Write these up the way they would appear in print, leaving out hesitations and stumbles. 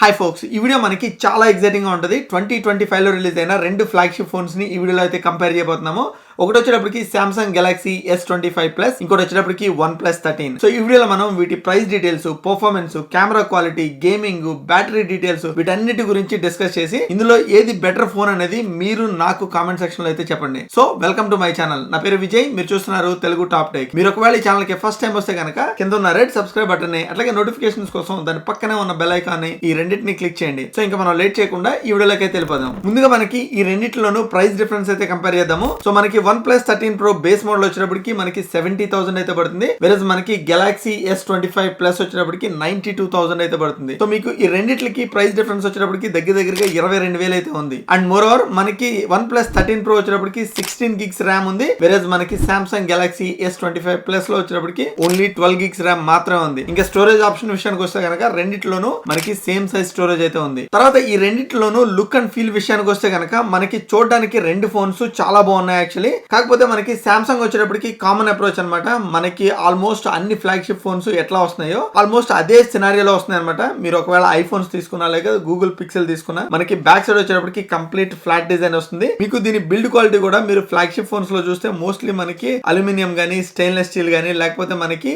Hi folks, ఈ video మనకి చాలా ఎక్సైటింగ్ గా ఉంటుంది. 2025 లో రిలీజ్ అయిన రెండు ఫ్లాగ్షిప్ ఫోన్స్ ని ఈ వీడియోలో అయితే కంపేర్ చేయబోతున్నాము. ఒకటి వచ్చేటప్పటికి Samsung Galaxy S25 Plus, ఇంకోటి వచ్చేటప్పటికి OnePlus 13. సో ఈ వీడియోలో మనం వీటి price details, performance, camera quality, gaming, battery details వీటన్నిటి గురించి డిస్కస్ చేసి ఇందులో ఏది బెటర్ ఫోన్ అనేది మీరు నాకు కామెంట్ సెక్షన్ లో అయితే చెప్పండి. So welcome to my channel. నా పేరు విజయ్, మీరు చూస్తున్నారు తెలుగు టాప్ టెక్. మీరు ఒకవేళ ఈ ఛానల్ కి ఫస్ట్ టైం వస్తే కనుక కింద ఉన్న రెడ్ సబ్స్క్రైబ్ బటన్ ని, అట్లాగే నోటిఫికేషన్స్ కోసం దాని పక్కనే ఉన్న బెల్ ఐకాన్ ని ఈ రెండింటిని క్లిక్ చేయండి. సో ఇంకా మనం లేట్ చేయకుండా ఈ వీడియోలోకి అయితే వెళ్ళిపోదాం. ముందుగా మనకి ఈ రెండింటిలోనూ ప్రైస్ డిఫరెన్స్ అయితే కంపేర్ చేద్దాము. సో మనకి OnePlus 13 Pro బేస్ మోడల్ వచ్చేటప్పటికి మనకి 70,000 అయితే పడుతుంది. వెరస్ మనకి Galaxy S25 Plus వచ్చేటప్పటికి 92,000 అయితే పడుతుంది. సో మీకు ఈ రెండిట్లకి ప్రైస్ డిఫరెన్స్ వచ్చేటప్పటికి దగ్గరగా 22,000 అయితే ఉంది. అండ్ మోర్ ఓవర్ మనకి OnePlus 13 Pro వచ్చేటప్పటికి 16 gigs ర్యామ్ ఉంది. వెరస్ మనకి Samsung Galaxy S25 Plus లో వచ్చేటప్పటికి ఓన్లీ 12 gigs ర్యామ్ మాత్రమే ఉంది. ఇంకా స్టోరేజ్ ఆప్షన్ విషయానికి వస్తే కనుక రెండిట్లోనూ మనకి సేమ్ సైజ్ స్టోరేజ్ అయితే ఉంది. తర్వాత ఈ రెండిట్లోనూ లుక్ అండ్ ఫీల్ విషయానికి వస్తే కనుక మనకి చూడడానికి రెండు ఫోన్స్ చాలా బాగున్నాయి యాక్చువల్లీ. కాకపోతే మనకి సామ్సంగ్ వచ్చేటప్పటికి కామన్ అప్రోచ్ అనమాట. మనకి ఆల్మోస్ట్ అన్ని ఫ్లాగ్షిప్ ఫోన్స్ ఎట్లా వస్తున్నాయో ఆల్మోస్ట్ అదే సినారియోలో వస్తున్నాయి అనమాట. మీరు ఒకవేళ ఐఫోన్స్ తీసుకున్నా లేక గూగుల్ పిక్సెల్ తీసుకున్నా మనకి బ్యాక్ సైడ్ వచ్చేటప్పటికి కంప్లీట్ ఫ్లాట్ డిజైన్ వస్తుంది. మీకు దీని బిల్డ్ క్వాలిటీ కూడా మీరు ఫ్లాగ్షిప్ ఫోన్స్ లో చూస్తే మోస్ట్లీ మనకి అల్యూమినియం గానీ, స్టెయిన్లెస్ స్టీల్ గానీ, లేకపోతే మనకి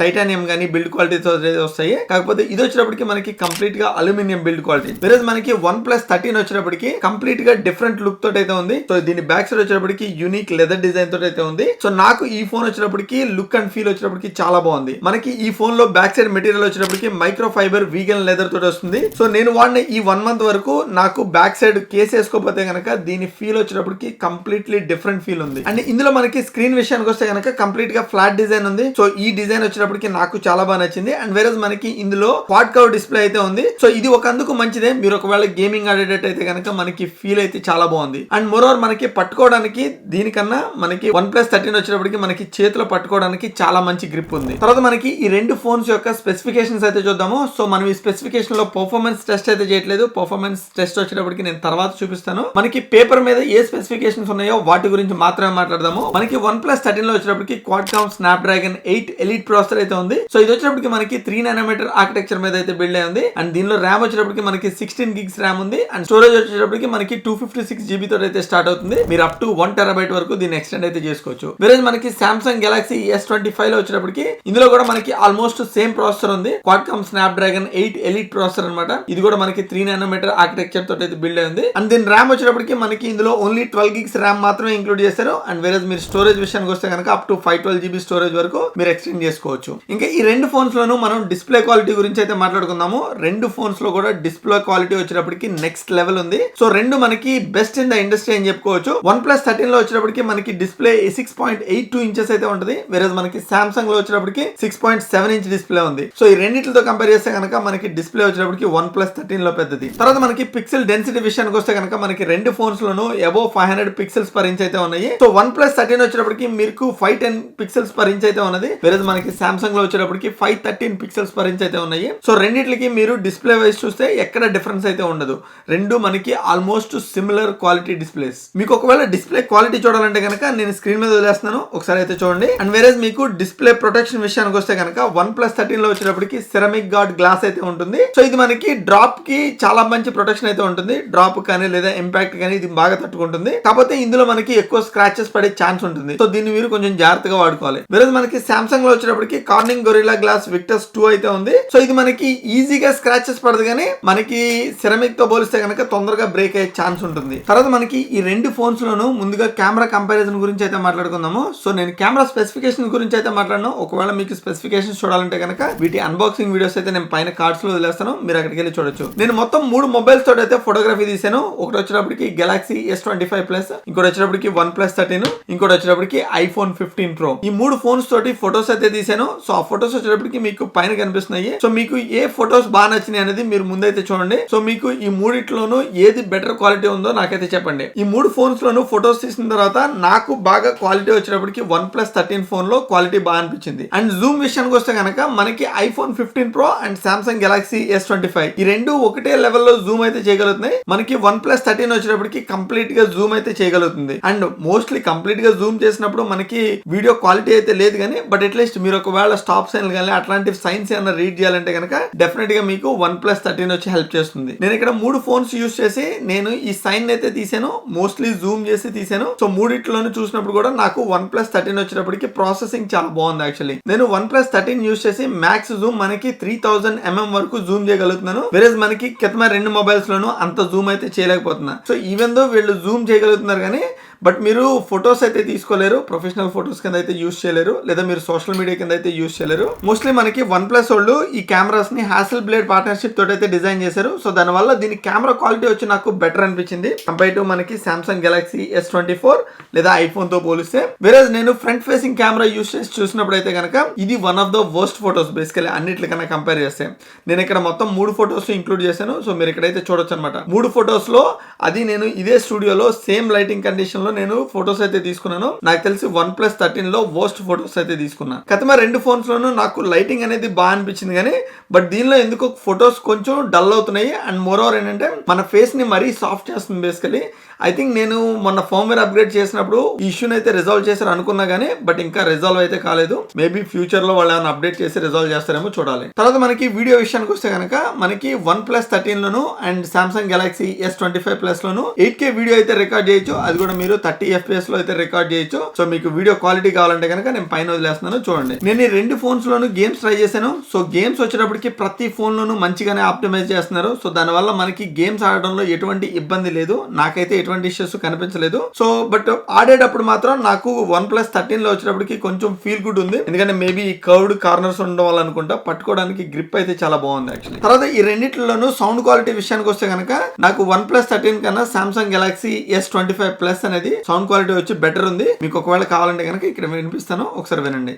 టైటానియం గానీ బిల్డ్ క్వాలిటీతో వస్తాయి. కాకపోతే ఇది వచ్చేటప్పటికి మనకి కంప్లీట్ గా అల్యూమినియం బిల్డ్ క్వాలిటీ. వెరస్ మనకి OnePlus 13 వచ్చేటప్పటికి కంప్లీట్ గా డిఫరెంట్ లుక్ తోటి అయితే ఉంది. సో దీని బ్యాక్ సైడ్ వచ్చేటప్పటికి యూనిక్ లెదర్ డిజైన్ తోటి అయితే ఉంది. సో నాకు ఈ ఫోన్ వచ్చేటప్పటికి లుక్ అండ్ ఫీల్ వచ్చేటప్పటికి చాలా బాగుంది. మనకి ఈ ఫోన్ లో బ్యాక్ సైడ్ మెటీరియల్ వచ్చేటప్పటికి మైక్రో ఫైబర్ వీగన్ లెదర్ తోటి వస్తుంది. సో నేను వాడిన ఈ 1 month వరకు నాకు బ్యాక్ సైడ్ కేస్ వేసుకోకపోతే కనుక దీని ఫీల్ వచ్చేటప్పటికి కంప్లీట్లీ డిఫరెంట్ ఫీల్ ఉంది. అండ్ ఇందులో మనకి స్క్రీన్ విషయానికి వస్తే కనుక కంప్లీట్ గా ఫ్లాట్ డిజైన్ ఉంది. సో ఈ డిజైన్ వచ్చేటప్పటికి నాకు చాలా బాగా నచ్చింది. అండ్ వేరే మనకి ఇందులో క్వాడ్ కర్వ్ డిస్ప్లే అయితే ఉంది. సో ఇది ఒక అందుకు మంచిదే. మీరు ఒకవేళ గేమింగ్ ఆడేటట్టు అయితే కనుక మనకి ఫీల్ అయితే చాలా బాగుంది. అండ్ మోర్ ఓవర్ మనకి పట్టుకోవడానికి దీనికన్నా మనకి OnePlus 13 వచ్చేటప్పటికి మనకి చేతిలో పట్టుకోవడానికి చాలా మంచి గ్రిప్ ఉంది. తర్వాత మనకి ఈ రెండు ఫోన్స్ యొక్క స్పెసిఫికేషన్స్ అయితే చూద్దాము. సో మనం ఈ స్పెసిఫికేషన్ లో పర్ఫార్మెన్స్ టెస్ట్ అయితే చేయట్లేదు. పర్ఫార్మెన్స్ టెస్ట్ వచ్చేటప్పటికి నేను తర్వాత చూపిస్తాను. మనకి పేపర్ మీద ఏ స్పెసిఫికేషన్స్ ఉన్నాయో వాటి గురించి మాత్రమే మాట్లాడదాము. మనకి OnePlus 13 లో వచ్చేటప్పటికి Qualcomm Snapdragon 8 Elite ప్రాసెసర్ అయితే ఉంది. సో ఇది వచ్చేటప్పటికి మనకి 3nm ఆర్కిటెక్చర్ మీద అయితే బిల్డ్ అయి ఉంది. అండ్ దీనిలో ర్యామ్ వచ్చేటప్పటికి మనకి 16 gigs ర్యామ్ ఉంది. అండ్ స్టోరేజ్ వచ్చేటప్పటికి మనకి 256 GB తోటి అయితే స్టార్ట్ అవుతుంది. మీరు అప్ టు 1 TB వరకు దీన్ని ఎక్స్టెండ్ అయితే చేసుకోవచ్చు. వేరే మనకి Samsung Galaxy S25 లో వచ్చేటప్పటికి ఇందులో కూడా మనకి ఆల్మోస్ట్ సేమ్ ప్రాసెసర్ ఉంది. Qualcomm Snapdragon 8 Elite ప్రాసెసర్ అనమాట. ఇది కూడా మనకి 3nm ఆర్కిటెక్చర్ తోటి అయితే బిల్డ్ అయి ఉంది. అండ్ దీని ర్యామ్ వచ్చేటప్పటికి మనకి ఇందులో ఓన్లీ 12 gigs ర్యామ్ మాత్రమే ఇంక్లూడ్ చేశారు. అండ్ వేరే మీరు స్టోరేజ్ విషయానికి వస్తే కనుక అప్ టు 512 GB స్టోరేజ్ వరకు మీరు ఎక్స్టెండ్ చేసుకోవచ్చు. ఇంకా ఈ రెండు ఫోన్స్ లోను మనం డిస్ప్లే క్వాలిటీ గురించి అయితే మాట్లాడుకుందాము. రెండు ఫోన్స్ లో కూడా డిస్ప్లే క్వాలిటీ వచ్చేటప్పటికి నెక్స్ట్ లెవెల్ ఉంది. సో రెండు మనకి బెస్ట్ ఇన్ ద ఇండస్ట్రీ అని చెప్పుకోవచ్చు. OnePlus 13 లో వచ్చేటప్పటికి మనకి డిస్ప్లే 6.82 ఇంచెస్ అయితే ఉంటుంది. వేరే మనకి సామ్సంగ్ లో వచ్చేటప్పటికి 6.7 ఇంచ్ డిస్ప్లే ఉంది. సో ఈ రెండింటితో కంపేర్ చేస్తే కనుక మనకి డిస్ప్లే వచ్చేటప్పటికి OnePlus 13 లో పెద్దది. తర్వాత మనకి పిక్సెల్ డెన్సిటీ విషయానికి వస్తే కనుక మనకి రెండు ఫోన్స్ లోను అబౌవ్ 500 పిక్సెల్స్ పర్ ఇంచ్ అయితే ఉన్నాయి. సో OnePlus 13 వచ్చేటప్పటికి మీకు 510 పిక్సెల్స్ పర్ ఇంచ్ అయితే ఉన్నది. వేరే మనకి సామ్సంగ్ లో వచ్చేటప్పటికి 513 పిక్సెల్స్ పర్ ఇంచ్ అయితే ఉన్నాయి. సో రెండిట్లకి మీరు డిస్ప్లే వైస్ చూస్తే ఎక్కడ డిఫరెన్స్ అయితే ఉండదు. రెండు మనకి ఆల్మోస్ట్ సిమిలర్ క్వాలిటీ డిస్ప్లేస్. మీకు ఒకవేళ డిస్ప్లే క్వాలిటీ చూడాలంటే కనుక నేను స్క్రీన్ మీద వదిలేస్తున్నాను, ఒకసారి అయితే చూడండి. అండ్ వేరే మీకు డిస్ప్లే ప్రొటెక్షన్ విషయానికి వస్తే కనుక OnePlus 13 లో వచ్చేటప్పటికి సెరామిక్ గార్డ్ గ్లాస్ అయితే ఉంటుంది. సో ఇది మనకి డ్రాప్ కి చాలా మంచి ప్రొటెక్షన్ అయితే ఉంటుంది. డ్రాప్ కానీ లేదా ఇంపాక్ట్ కానీ ఇది బాగా తట్టుకుంటుంది. కాకపోతే ఇందులో మనకి ఎక్కువ స్క్రాచెస్ పడే ఛాన్స్ ఉంటుంది. సో దీన్ని మీరు కొంచెం జాగ్రత్తగా వాడుకోవాలి. వేరే మనకి సామ్సంగ్ లో వచ్చేటప్పటికి కార్నింగ్ గొరిల్లా గ్లాస్ విక్టస్ 2 అయితే ఉంది. సో ఇది మనకి ఈజీగా స్క్రాచెస్ పడదు, కానీ మనకి సెరామిక్ తో పోలిస్తే కనుక తొందరగా బ్రేక్ అయ్యే ఛాన్స్ ఉంటుంది. తర్వాత మనకి ఈ రెండు ఫోన్స్ లోను ముందుగా కెమెరా కంపారిజన్ గురించి అయితే మాట్లాడుకుందాము. సో నేను కెమెరా స్పెసిఫికేషన్ గురించి అయితే మాట్లాడను. ఒకవేళ మీకు స్పెసిఫికేషన్స్ చూడాలంటే కనుక వీటి అన్బాక్సింగ్ వీడియోస్ అయితే నేను పైన కార్డ్స్ లో వదిలేస్తాను, మీరు అక్కడికి వెళ్ళి చూడొచ్చు. నేను మొత్తం 3 మొబైల్స్ తోటి అయితే ఫోటోగ్రఫీ తీసాను. ఒకటి వచ్చేటప్పటికి Galaxy S25 Plus, ఇంకోటి వచ్చేటప్పటికి OnePlus 13, ఇంకోటి వచ్చేటప్పటికి iPhone 15 Pro. ఈ 3 ఫోన్స్ తోటి ఫోటోస్ అయితే తీసాను. సో ఆ ఫోటోస్ వచ్చేటప్పటికి మీకు పైన కనిపిస్తున్నాయి. సో మీకు ఏ ఫోటోస్ బాగా నచ్చినాయి అనేది మీరు ముందైతే చూడండి. సో మీకు ఈ మూడిట్లోనూ ఏది బెటర్ క్వాలిటీ ఉందో నాకైతే చెప్పండి. ఈ 3 ఫోన్స్ లోను ఫోటోస్ తీసిన తర్వాత తర్వాత నాకు బాగా క్వాలిటీ వచ్చేటప్పటికి OnePlus 13 ఫోన్ లో క్వాలిటీ బాగా అనిపించింది. అండ్ జూమ్ విషయానికి వస్తే కనుక మనకి iPhone 15 Pro and Samsung Galaxy S25 ఈ రెండు ఒకటే లెవెల్లో జూమ్ అయితే చేయగలుగుతున్నాయి. మనకి OnePlus 13 వచ్చేటప్పటికి కంప్లీట్ గా జూమ్ అయితే చేయగలుగుతుంది. అండ్ మోస్ట్లీ కంప్లీట్ గా జూమ్ చేసినప్పుడు మనకి వీడియో క్వాలిటీ అయితే లేదు కానీ బట్ అట్లీస్ట్ మీరు ఒకవేళ స్టాప్ సైన్ కానీ అట్లాంటి సైన్స్ ఏమైనా రీడ్ చేయాలంటే కనుక డెఫినెట్ గా మీకు OnePlus 13 వచ్చి హెల్ప్ చేస్తుంది. నేను ఇక్కడ 3 ఫోన్స్ యూస్ చేసి నేను ఈ సైన్ అయితే తీసాను, మోస్ట్లీ జూమ్ చేసి తీసాను. సో మూడిట్లోనూ చూసినప్పుడు కూడా నాకు OnePlus 13 వచ్చేటప్పటికి ప్రాసెసింగ్ చాలా బాగుంది. యాక్చువల్లీ నేను OnePlus 13 యూస్ చేసి మ్యాక్స్ జూమ్ మనకి 3000 mm వరకు జూమ్ చేయగలుగుతున్నాను. వేరేజ్ మనకి కింద 2 మొబైల్స్ లోనూ అంత జూమ్ అయితే చేయలేకపోతున్నా. సో ఈవెన్ దో వీళ్ళు జూమ్ చేయగలుగుతున్నారు కానీ బట్ మీరు ఫొటోస్ అయితే తీసుకోలేరు, ప్రొఫెషనల్ ఫొటోస్ కింద అయితే యూస్ చేయలేరు, లేదా మీరు సోషల్ మీడియా కింద అయితే యూస్ చేయలేరు. మోస్ట్లీ మనకి OnePlus వాళ్ళు ఈ కెమెరాస్ ని Hasselblad పార్ట్నర్షిప్ తోటి అయితే డిజైన్ చేశారు. సో దానివల్ల దీని కెమెరా క్వాలిటీ వచ్చి నాకు బెటర్ అనిపించింది కంపేర్ టు మనకి Samsung Galaxy S24 లేదా ఐఫోన్ తో పోలిస్తే. వేరేజ్ నేను ఫ్రంట్ ఫేసింగ్ కెమెరా యూస్ చేసి చూసినప్పుడు అయితే కనుక ఇది one of the worst photos basically అన్నిటికన్నా కంపేర్ చేస్తే. నేను ఇక్కడ మొత్తం 3 ఫొటోస్ ఇంక్లూడ్ చేశాను. సో మీరు ఇక్కడైతే చూడొచ్చు అనమాట. 3 ఫొటోస్ లో అది నేను ఇదే స్టూడియోలో సేమ్ లైటింగ్ కండిషన్ లో నేను ఫొటోస్ అయితే తీసుకున్నాను. నాకు తెలిసి OnePlus 13 లో వర్స్ట్ ఫొటోస్ అయితే తీసుకున్నా. కథమ 2 ఫోన్స్ లోనూ నాకు లైటింగ్ అనేది బాగా అనిపించింది కానీ బట్ దీనిలో ఎందుకో ఫొటోస్ కొంచెం డల్ అవుతున్నాయి. అండ్ మోర్ ఓవర్ ఏంటంటే మన ఫేస్ ని మరీ సాఫ్ట్ చేస్తుంది బేసికలీ. ఐ థింక్ నేను మొన్న ఫర్మ్వేర్ అప్గ్రేడ్ చేసినప్పుడు ఈ ఇష్యూని అయితే రిజాల్వ్ చేశారు అనుకున్నా కానీ బట్ ఇంకా రిజాల్వ్ అయితే కాలేదు. మేబీ ఫ్యూచర్ లో వాళ్ళు ఏమైనా అప్డేట్ చేసి రిజాల్వ్ చేస్తారేమో చూడాలి. తర్వాత మనకి వీడియో విషయానికి వస్తే కనుక మనకి OnePlus 13 loan and Samsung Galaxy S25 Plus loan 8K video అయితే రికార్డ్ చేయొచ్చు. అది కూడా మీరు 30 FPS లో అయితే రికార్డ్ చేయొచ్చు. సో మీకు వీడియో క్వాలిటీ కావాలంటే కనుక నేను పైన వదిలేస్తున్నాను చూడండి. నేను ఈ 2 ఫోన్స్ లోను గేమ్స్ ట్రై చేశాను. సో గేమ్స్ వచ్చేటప్పటికి ప్రతి ఫోన్ లోను మంచిగానే ఆప్టిమైజ్ చేస్తున్నారు. సో దానివల్ల మనకి గేమ్స్ ఆడడంలో ఎటువంటి ఇబ్బంది లేదు, నాకైతే ఎటువంటి ఇష్యూస్ కనిపించలేదు. సో బట్ ఆడేటప్పుడు మాత్రం నాకు OnePlus 13 లో వచ్చేటప్పటికి కొంచెం ఫీల్ గుడ్ ఉంది. ఎందుకంటే మేబీ ఈ కర్వ్డ్ కార్నర్స్ ఉండడం వల్ల అనుకుంటా పట్టుకోవడానికి గ్రిప్ అయితే చాలా బాగుంది యాక్చువల్లీ. తర్వాత ఈ రెండిట్లోనూ సౌండ్ క్వాలిటీ విషయానికి వస్తే కనుక నాకు OnePlus 13 కన్నా Samsung Galaxy S25 Plus అనేది సౌండ్ క్వాలిటీ వచ్చి బెటర్ ఉంది. మీకు ఒకవేళ కావాలంటే కనుక ఇక్కడ వినిపిస్తాను, ఒకసారి వినండి.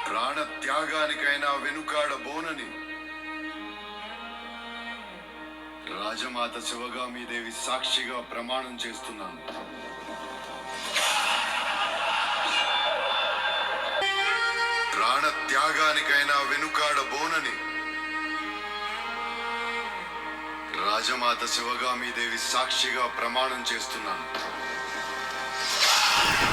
ప్రాణ త్యాగానికైనా వెనుకాడబోనని రాజమాత శివగామీదేవి సాక్షిగా ప్రమాణం చేస్తున్నాను. ప్రాణ త్యాగానికైనా వెనుకాడబోనని రాజమాత శివగామీదేవి సాక్షిగా ప్రమాణం చేస్తున్నాను.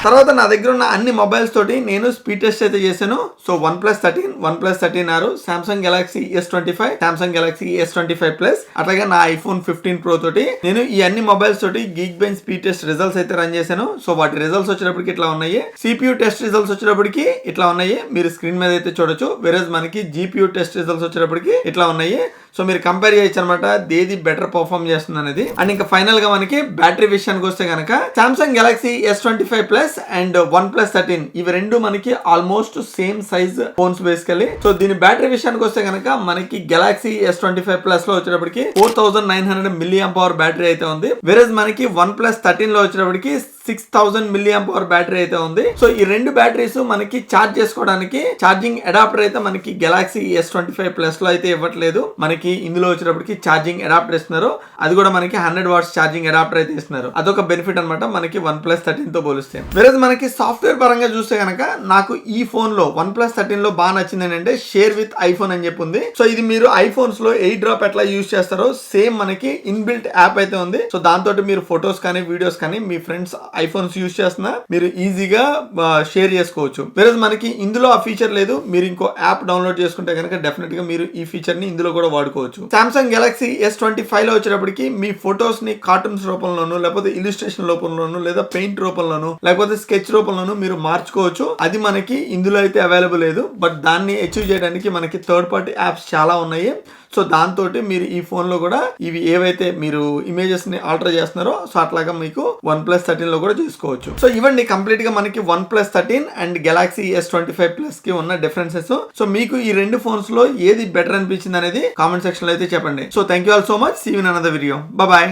తర్వాత నా దగ్గర ఉన్న అన్ని మొబైల్స్ తోటి నేను స్పీడ్ టెస్ట్ అయితే చేశాను. So OnePlus 13, OnePlus 13R, Samsung Galaxy S25, Samsung Galaxy S25 Plus, అట్లాగే నా iPhone 15 Pro తోటి నేను ఈ అన్ని మొబైల్స్ తోటి Geekbench స్పీడ్ టెస్ట్ రిజల్ట్స్ అయితే రన్ చేశాను. సో వాటి రిజల్ట్స్ వచ్చేటప్పటికి ఇట్లా ఉన్నాయి. CPU టెస్ట్ రిజల్ట్స్ వచ్చేటప్పటికి ఇట్లా ఉన్నాయి, మీరు స్క్రీన్ మీద అయితే చూడొచ్చు. వేరేజ్ మనకి GPU టెస్ట్ రిజల్ట్స్ వచ్చేటప్పటికి ఇట్లా ఉన్నాయి. సో మీరు కంపేర్ చేయొచ్చు అనమాట ఏది బెటర్ పర్ఫార్మ్ చేస్తుంది అనేది. అండ్ ఇంకా ఫైనల్ గా మనకి బ్యాటరీ విషయానికి వస్తే కనుక Samsung Galaxy S25 Plus and OnePlus 13 ఇవి రెండు మనకి almost same size phones basically. So దీని బ్యాటరీ విషయానికి వస్తే కనుక మనకి Galaxy S25 Plus లో వచ్చేటప్పటికి 4900 mAh బ్యాటరీ అయితే ఉంది. వేరేజ్ మనకి OnePlus 13 లో వచ్చేటప్పటికి 6000 mAh బ్యాటరీ అయితే ఉంది. సో ఈ రెండు బ్యాటరీస్ మనకి ఛార్జ్ చేసుకోవడానికి ఛార్జింగ్ అడాప్టర్ అయితే మనకి Galaxy S25 Plus లో అయితే ఇవ్వట్లేదు. మనకి ఇందులో వచ్చేటప్పటికి ఛార్జింగ్ అడాప్టర్ ఇస్తున్నారు. అది కూడా మనకి 100 watts ఛార్జింగ్ అడాప్టర్ అయితే ఇస్తున్నారు. అదొక బెనిఫిట్ అనమాట మనకి OnePlus 13 తో పోలిస్తే. వేరేజ్ మనకి సాఫ్ట్వేర్ పరంగా చూస్తే కనుక నాకు ఈ ఫోన్ లో OnePlus 13 లో బాగా నచ్చింది ఏంటంటే షేర్ విత్ ఐఫోన్ అని చెప్పి ఉంది. సో ఇది మీరు ఐఫోన్స్ లో ఎయిర్ డ్రాప్ ఎట్లా యూజ్ చేస్తారో సేమ్ మనకి ఇన్బిల్ట్ యాప్ అయితే ఉంది. సో దాంతో మీరు ఫొటోస్ కానీ వీడియోస్ కానీ మీ ఫ్రెండ్స్ ఐఫోన్స్ యూజ్ చేస్తున్నా మీరు ఈజీగా షేర్ చేసుకోవచ్చు. వేరేజ్ మనకి ఇందులో ఆ ఫీచర్ లేదు. మీరు ఇంకో యాప్ డౌన్లోడ్ చేసుకుంటే కనుక డెఫినెట్ గా మీరు ఈ ఫీచర్ ని ఇందులో కూడా వాడుకోవచ్చు. Samsung Galaxy S25 లో వచ్చేటప్పటికి మీ ఫొటోస్ ని కార్టూన్స్ రూపంలోను లేకపోతే ఇలిస్ట్రేషన్ రూపంలోను లేదా పెయింట్ రూపంలోను లేకపోతే స్కెచ్ రూపంలోను మీరు మార్చుకోవచ్చు. అది మనకి ఇందులో అయితే అవైలబుల్ లేదు. బట్ దాన్ని అచీవ్ చేయడానికి మనకి థర్డ్ పార్టీ యాప్స్ చాలా ఉన్నాయి. సో దాంతో మీరు ఈ ఫోన్ లో కూడా ఇవి ఏవైతే మీరు ఇమేజెస్ ని ఆల్టర్ చేస్తున్నారో సో అట్లాగా మీకు OnePlus 13 లో కూడా చేసుకోవచ్చు. సో ఇవన్నీ కంప్లీట్ గా మనకి OnePlus 13 and Galaxy S25 Plus కి ఉన్న డిఫరెన్సెస్. సో మీకు ఈ రెండు ఫోన్స్ లో ఏది బెటర్ అనిపించింది అనేది కామెంట్ సెక్షన్ లో అయితే చెప్పండి. So thank you all so much. See you in another video. Bye by.